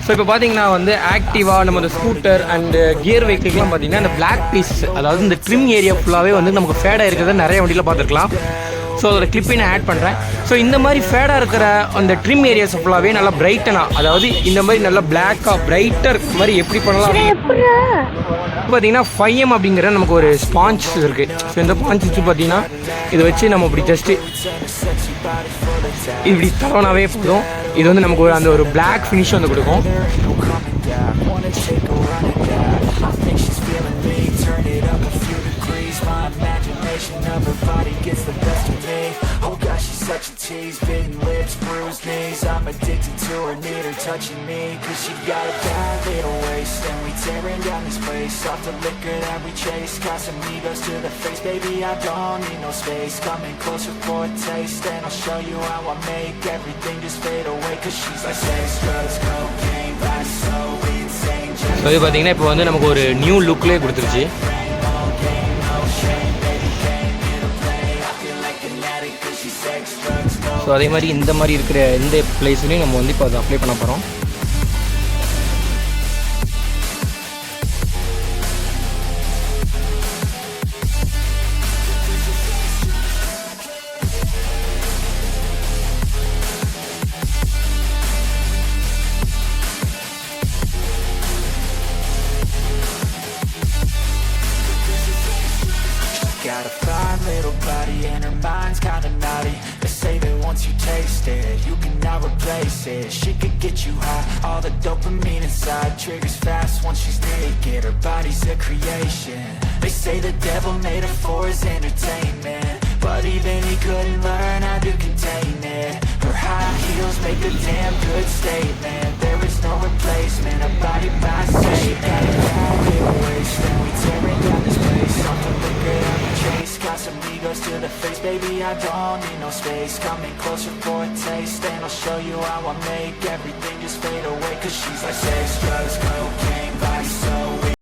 So இப்போ பார்த்தீங்கன்னா வந்து ஆக்டிவா நம்ம இந்த ஸ்கூட்டர் அண்ட் கியர் வெஹிக்கிள்லாம் பார்த்தீங்கன்னா இந்த பிளாக் பீஸ், அதாவது இந்த ட்ரிம் ஏரியா ஃபுல்லாகவே வந்து நமக்கு ஃபேடாக இருக்கிறத நிறைய வண்டியில் பார்த்துருக்கலாம். ஸோ அதோட கிளிப்பை நான் ஆட் பண்ணுறேன். ஸோ இந்த மாதிரி ஃபேடாக இருக்கிற அந்த ட்ரிம் ஏரியாஸ் ஃபுல்லாகவே நல்லா பிரைட்டனாக, அதாவது இந்த மாதிரி நல்லா பிளாக்காக பிரைட்டர் மாதிரி எப்படி பண்ணலாம் பார்த்தீங்கன்னா 5M அப்படிங்கிற நமக்கு ஒரு ஸ்பாஞ்ச் இருக்குது. ஸோ இந்த ஸ்பாஞ்ச் வச்சு பார்த்தீங்கன்னா இதை வச்சு நம்ம இப்படி ஜஸ்ட்டு இப்படி தரவனாவே போதும். இது வந்து நமக்கு அந்த ஒரு பிளாக் ஃபினிஷ் வந்து கொடுக்கும். Of her body gets the best of me. Oh gosh, she's such a tease. Bitten lips, bruised knees. I'm addicted to her, need her touching me. Cause she got a bad little waist, and we tearing down this place. Off the liquor that we chase, Casamigos to the face. Baby, I don't need no space. Coming closer for a taste, and I'll show you how I make everything just fade away. Cause she's like sex, drugs, cocaine, body so insane. So இது பார்த்தீங்கன்னா இப்போ வந்து நமக்கு ஒரு new லுக்லேயே கொடுத்துருச்சு. So அதே மாதிரி இந்த மாதிரி இருக்கிற எந்த பிளேஸ்லையும் நம்ம வந்து இப்போ அதை அப்ளை பண்ண போகிறோம். Got a fine little body and her mind's kinda naughty. They say that once you taste it, you cannot replace it. She could get you high, all the dopamine inside triggers fast once she's naked. Her body's a creation. They say the devil made her for his entertainment, but even he couldn't learn how to contain it. Her high heels make a damn good statement. There is no replacement, a body by Satan. Got a bad little waist, and we tearing down this place. Off the liquor that we chase, Casamigos to the face. Baby, I don't need no space. Coming closer for a taste, and I'll show you how I make everything just fade away. Cause she's like sex, drugs, cocaine.